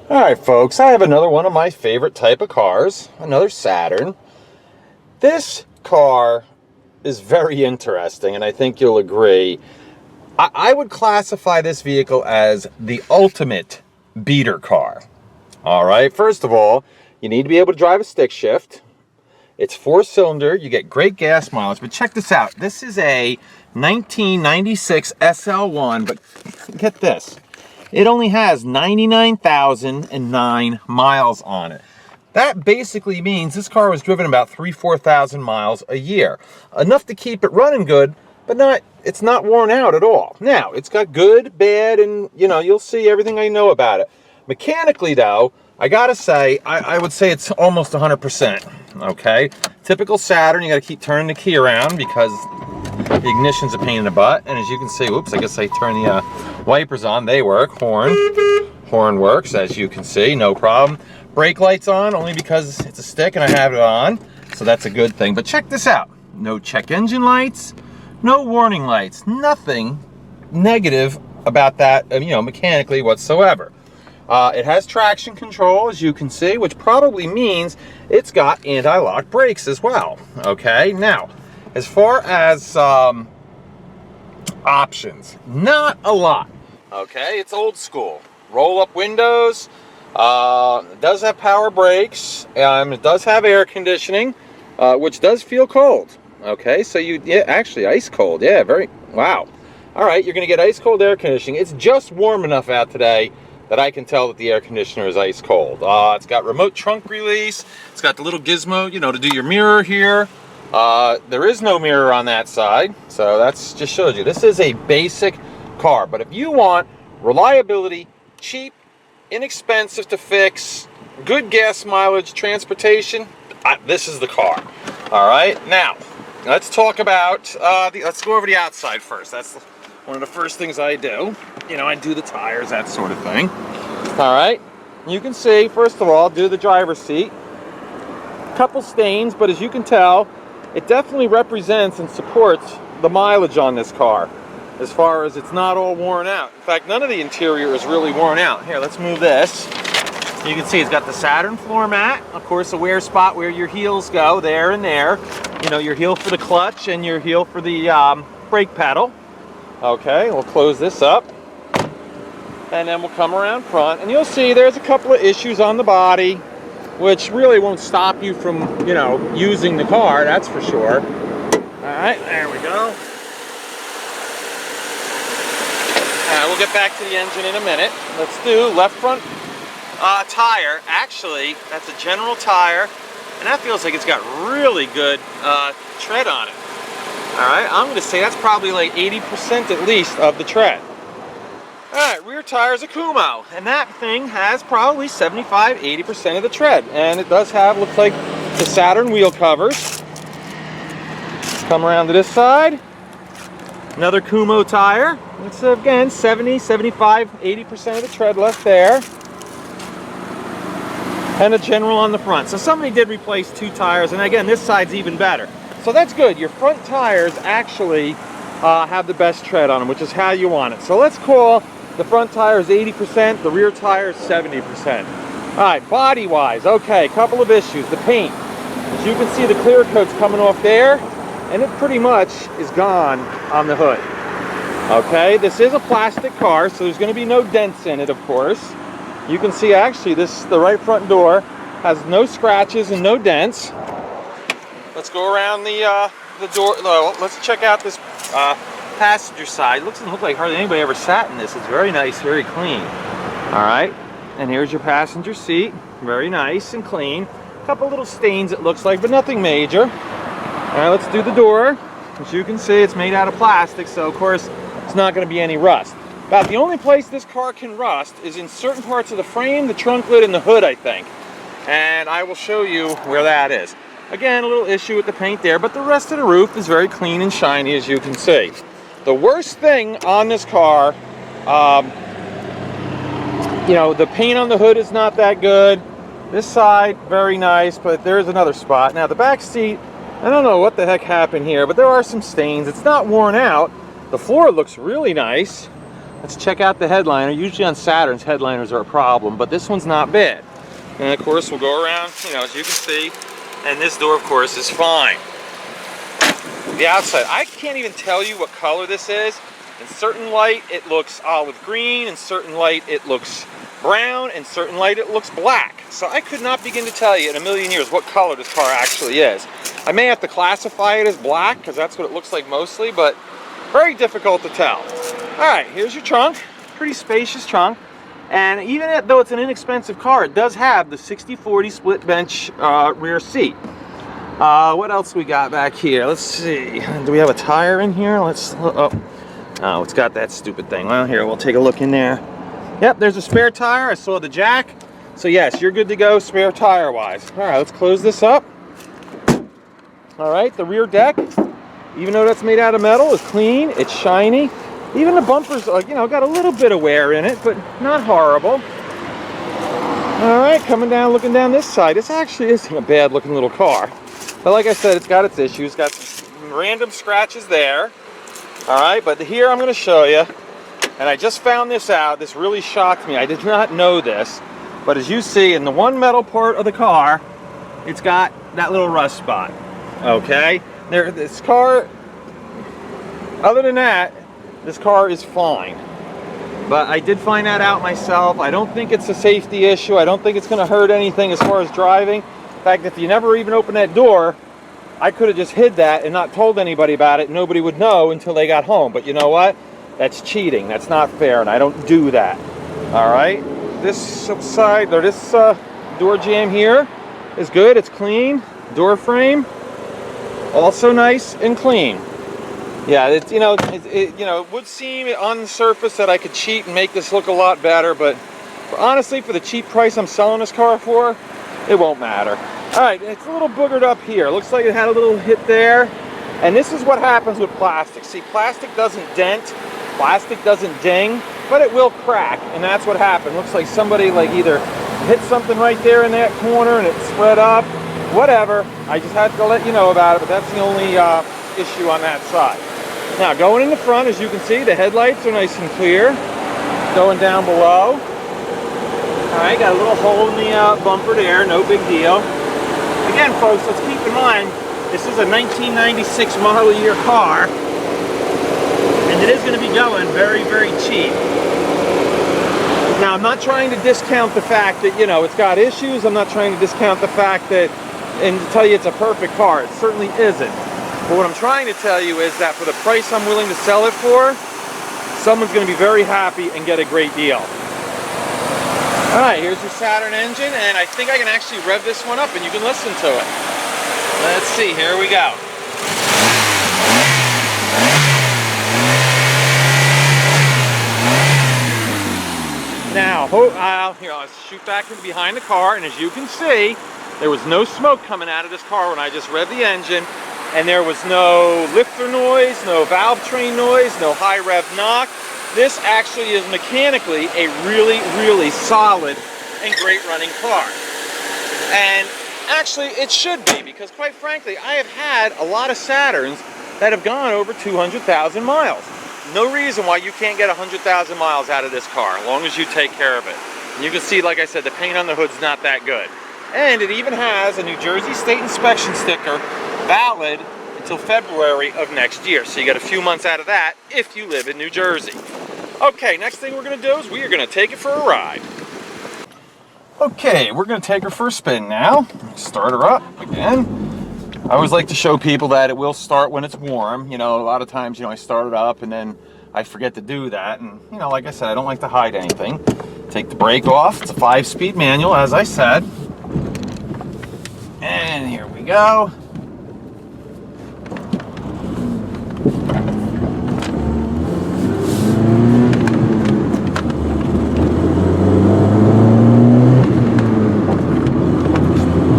Alright folks, I have another one of my favorite type of cars, another Saturn. This car is very interesting, and I think you'll agree. I would classify this vehicle as the ultimate beater car. Alright, first of all, you need to be able to drive a stick shift. It's 4-cylinder, you get great gas mileage, but check this out. This is a 1996 SL1, but get this. It only has 99,009 miles on it. That basically means this car was driven about 4,000 miles a year. Enough to keep it running good, but it's not worn out at all. Now, it's got good, bad, and you'll see everything I know about it. Mechanically though, I gotta say, I would say it's almost 100%, okay? Typical Saturn, you gotta keep turning the key around because the ignition's a pain in the butt. And as you can see, whoops, I guess I turn the wipers on, they work. Horn works, as you can see, no problem. Brake lights on, only because it's a stick and I have it on, so that's a good thing. But check this out, no check engine lights, no warning lights, nothing negative about that, mechanically whatsoever. It has traction control, as you can see, which probably means it's got anti-lock brakes as well. Okay, now, as far as options, not a lot. Okay, it's old school. Roll-up windows. It does have power brakes. It does have air conditioning, which does feel cold. Okay, so actually ice cold. Yeah, wow. All right, you're gonna get ice cold air conditioning. It's just warm enough out today that I can tell that the air conditioner is ice cold. It's got remote trunk release. It's got the little gizmo, to do your mirror here. There is no mirror on that side, so that's just shows you. This is a basic car, but if you want reliability, cheap, inexpensive to fix, good gas mileage, transportation, this is the car. All right, now let's talk about, let's go over the outside first. That's one of the first things I do. I do the tires, that sort of thing. All right, you can see, first of all, do the driver's seat. Couple stains, but as you can tell, it definitely represents and supports the mileage on this car, as far as it's not all worn out. In fact, none of the interior is really worn out. Here, let's move this. You can see it's got the Saturn floor mat, of course, a wear spot where your heels go, there and there. Your heel for the clutch and your heel for the brake pedal. Okay, we'll close this up. And then we'll come around front, and you'll see there's a couple of issues on the body, which really won't stop you from, using the car, that's for sure. All right, there we go. We'll get back to the engine in a minute. Let's do left front tire. Actually, that's a general tire, and that feels like it's got really good tread on it. All right, I'm going to say that's probably like 80% at least of the tread. All right, rear tire is a Kumo, and that thing has probably 75–80% of the tread, and it does have, looks like, the Saturn wheel covers. Come around to this side, another Kumo tire. It's again 70–75–80% of the tread left there, and a general on the front. So somebody did replace 2 tires, and again, this side's even better. So that's good. Your front tires actually have the best tread on them, which is how you want it. So let's call the front tires 80%, the rear tires 70%. All right, body-wise, okay, couple of issues. The paint. As you can see, the clear coat's coming off there, and it pretty much is gone on the hood. Okay, this is a plastic car, so there's going to be no dents in it, of course. You can see, actually, the right front door has no scratches and no dents. Let's go around the door. Let's check out this passenger side. Doesn't look like hardly anybody ever sat in this. It's very nice, very clean. All right, and here's your passenger seat. Very nice and clean. A couple little stains, it looks like, but nothing major. All right, let's do the door. As you can see, it's made out of plastic, so of course it's not going to be any rust. About the only place this car can rust is in certain parts of the frame, the trunk lid, and the hood, I think. And I will show you where that is. Again, a little issue with the paint there, but the rest of the roof is very clean and shiny, as you can see. The worst thing on this car, the paint on the hood is not that good. This side, very nice, but there's another spot. Now, the back seat, I don't know what the heck happened here, but there are some stains. It's not worn out. The floor looks really nice. Let's check out the headliner. Usually on Saturns, headliners are a problem, but this one's not bad. And of course, we'll go around, you know, as you can see, and this door, of course, is fine. The outside, I can't even tell you what color this is. In certain light, it looks olive green. In certain light, it looks brown. In certain light, it looks black. So I could not begin to tell you in a million years what color this car actually is. I may have to classify it as black, because that's what it looks like mostly, but very difficult to tell. All right, here's your trunk. Pretty spacious trunk. And even though it's an inexpensive car, it does have the 60/40 split bench rear seat. What else we got back here? Let's see. Do we have a tire in here? Let's look. Oh, it's got that stupid thing. Well, here, we'll take a look in there. Yep, there's a spare tire. I saw the jack. So yes, you're good to go spare tire wise. All right, let's close this up. All right, the rear deck, even though that's made out of metal, is clean. It's shiny. Even the bumpers, you know, got a little bit of wear in it, but not horrible. All right, coming down, looking down this side. This actually isn't a bad looking little car. But like I said, it's got its issues. Got some random scratches there. All right, but here I'm going to show you. And I just found this out. This really shocked me. I did not know this. But as you see, in the one metal part of the car, it's got that little rust spot. Okay? This car, other than that, this car is fine. But I did find that out myself. I don't think it's a safety issue. I don't think it's going to hurt anything as far as driving. In fact, if you never even open that door, I could have just hid that and not told anybody about it. Nobody would know until they got home. But you know what? That's cheating. That's not fair, and I don't do that. All right? This side, or this door jamb here is good. It's clean. Door frame, also nice and clean. Yeah, it's, you know, it would seem on the surface that I could cheat and make this look a lot better, but honestly, for the cheap price I'm selling this car for, it won't matter. All right, it's a little boogered up here. Looks like it had a little hit there. And this is what happens with plastic. See, plastic doesn't dent, plastic doesn't ding, but it will crack, and that's what happened. Looks like somebody like either hit something right there in that corner and it spread up, whatever. I just had to let you know about it, but that's the only issue on that side. Now, going in the front, as you can see, the headlights are nice and clear. Going down below. All right, got a little hole in the bumper there, no big deal. Again, folks, let's keep in mind, this is a 1996 model year car, and it is going to be going very, very cheap. Now, I'm not trying to discount the fact that, you know, it's got issues. I'm not trying to discount the fact that, and to tell you it's a perfect car. It certainly isn't. But what I'm trying to tell you is that for the price I'm willing to sell it for, someone's going to be very happy and get a great deal. All right, here's your Saturn engine, and I think I can actually rev this one up and you can listen to it. Let's see, here we go. Now, here, I'll shoot back from behind the car, and as you can see, there was no smoke coming out of this car when I just revved the engine, and there was no lifter noise, no valve train noise, no high rev knock. This actually is mechanically a really, really solid and great running car. And actually, it should be, because quite frankly, I have had a lot of Saturns that have gone over 200,000 miles. No reason why you can't get 100,000 miles out of this car, as long as you take care of it. And you can see, like I said, the paint on the hood's not that good. And it even has a New Jersey State Inspection sticker, valid until February of next year. So you get a few months out of that if you live in New Jersey. Okay, next thing we're going to do is we are going to take it for a ride. Okay, we're going to take her for a spin now. Start her up again. I always like to show people that it will start when it's warm. You know, a lot of times, you know, I start it up and then I forget to do that. And, you know, like I said, I don't like to hide anything. Take the brake off. It's a 5-speed manual, as I said. And here we go.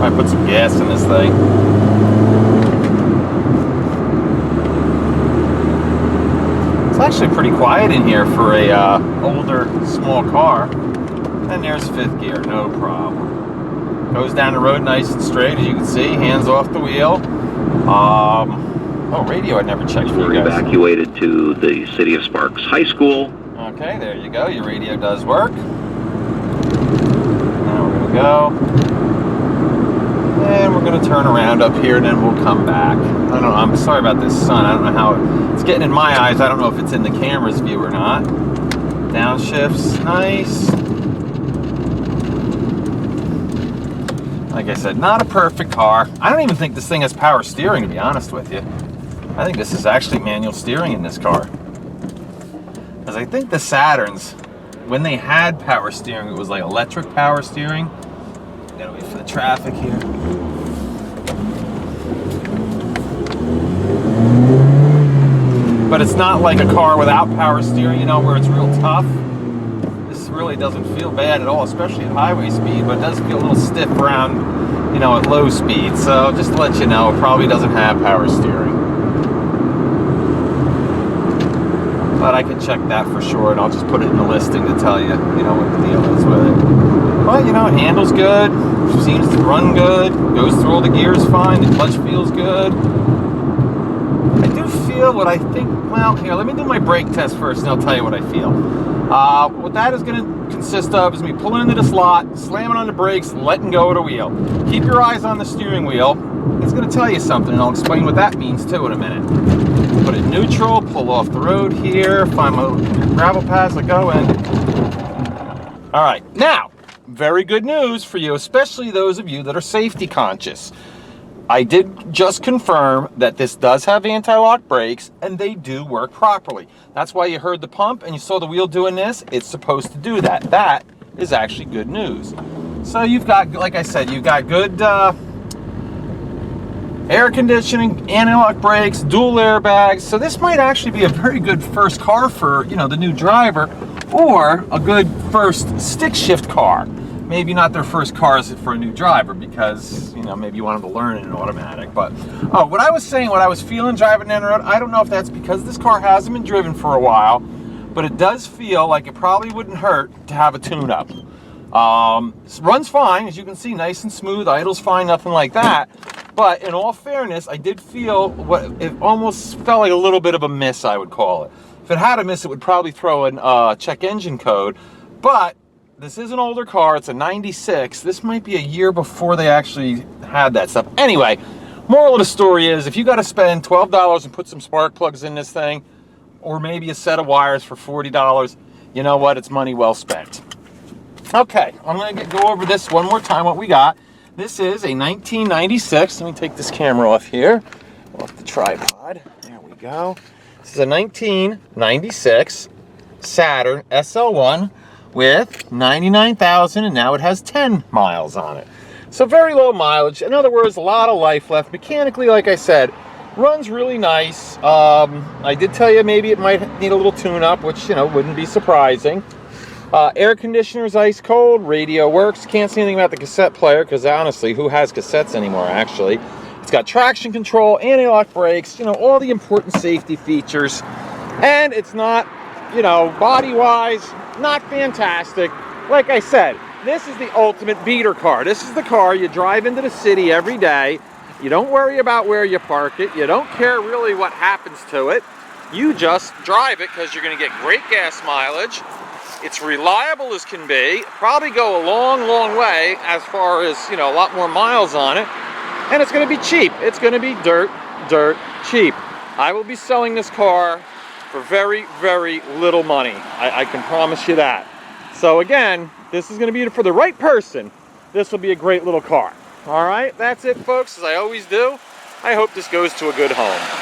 I put some gas in this thing. It's actually pretty quiet in here for a older, small car. And there's 5th gear, no problem. Goes down the road nice and straight, as you can see. Hands off the wheel. Oh, radio I never checked for you guys. Evacuated to the City of Sparks High School. Okay, there you go. Your radio does work. Now we're going to go. And we're going to turn around up here and then we'll come back. I don't know. I'm sorry about this sun. I don't know how it's getting in my eyes. I don't know if it's in the camera's view or not. Downshifts. Nice. Like I said, not a perfect car. I don't even think this thing has power steering, to be honest with you. I think this is actually manual steering in this car. Because I think the Saturns, when they had power steering, it was like electric power steering. Gotta wait for the traffic here. But it's not like a car without power steering, you know, where it's real tough. This really doesn't feel bad at all, especially at highway speed, but it does feel a little stiff around, you know, at low speed. So just to let you know, it probably doesn't have power steering. But I can check that for sure, and I'll just put it in the listing to tell you, you know, what the deal is with it. But, you know, it handles good, seems to run good, goes through all the gears fine, the clutch feels good. I do feel what I think, well, here, let me do my brake test first, and I'll tell you what I feel. What that is going to consist of is me pulling into the slot, slamming on the brakes, letting go of the wheel. Keep your eyes on the steering wheel. It's going to tell you something, and I'll explain what that means, too, in a minute. Put it neutral, pull off the road here, find my gravel paths I go in. All right, now, very good news for you, especially those of you that are safety conscious. I did just confirm that this does have anti-lock brakes, and they do work properly. That's why you heard the pump and you saw the wheel doing this. It's supposed to do that. That is actually good news. So you've got, like I said, you've got good air conditioning, anti-lock brakes, dual airbags. So this might actually be a very good first car for, you know, the new driver, or a good first stick shift car. Maybe not their first cars for a new driver because, you know, maybe you want them to learn in an automatic. But, oh, what I was saying, what I was feeling driving down the road, I don't know if that's because this car hasn't been driven for a while, but it does feel like it probably wouldn't hurt to have a tune-up. Runs fine, as you can see, nice and smooth, idles fine, nothing like that. But in all fairness, I did feel what it almost felt like a little bit of a miss, I would call it. If it had a miss, it would probably throw in check engine code. But this is an older car. It's a 96. This might be a year before they actually had that stuff. Anyway, moral of the story is, if you got to spend $12 and put some spark plugs in this thing, or maybe a set of wires for $40, you know what? It's money well spent. Okay, I'm going to go over this one more time, what we got. This is a 1996. Let me take this camera off here, off the tripod. There we go. This is a 1996 Saturn SL1 with 99,000, and now it has 10 miles on it. So very low mileage. In other words, a lot of life left. Mechanically, like I said, runs really nice. I did tell you maybe it might need a little tune-up, which, you know, wouldn't be surprising. Air conditioner is ice cold. Radio works. Can't say anything about the cassette player because honestly, who has cassettes anymore, actually? It's got traction control, anti-lock brakes, you know, all the important safety features. And it's not, you know, body-wise, not fantastic. Like I said, this is the ultimate beater car. This is the car you drive into the city every day. You don't worry about where you park it. You don't care really what happens to it. You just drive it because you're going to get great gas mileage. It's reliable as can be. Probably go a long, long way as far as, you know, a lot more miles on it. And it's going to be cheap. It's going to be dirt cheap. I will be selling this car for very, very little money. I can promise you that. So again, this is going to be for the right person. This will be a great little car. All right, that's it, folks. As I always do, I hope this goes to a good home.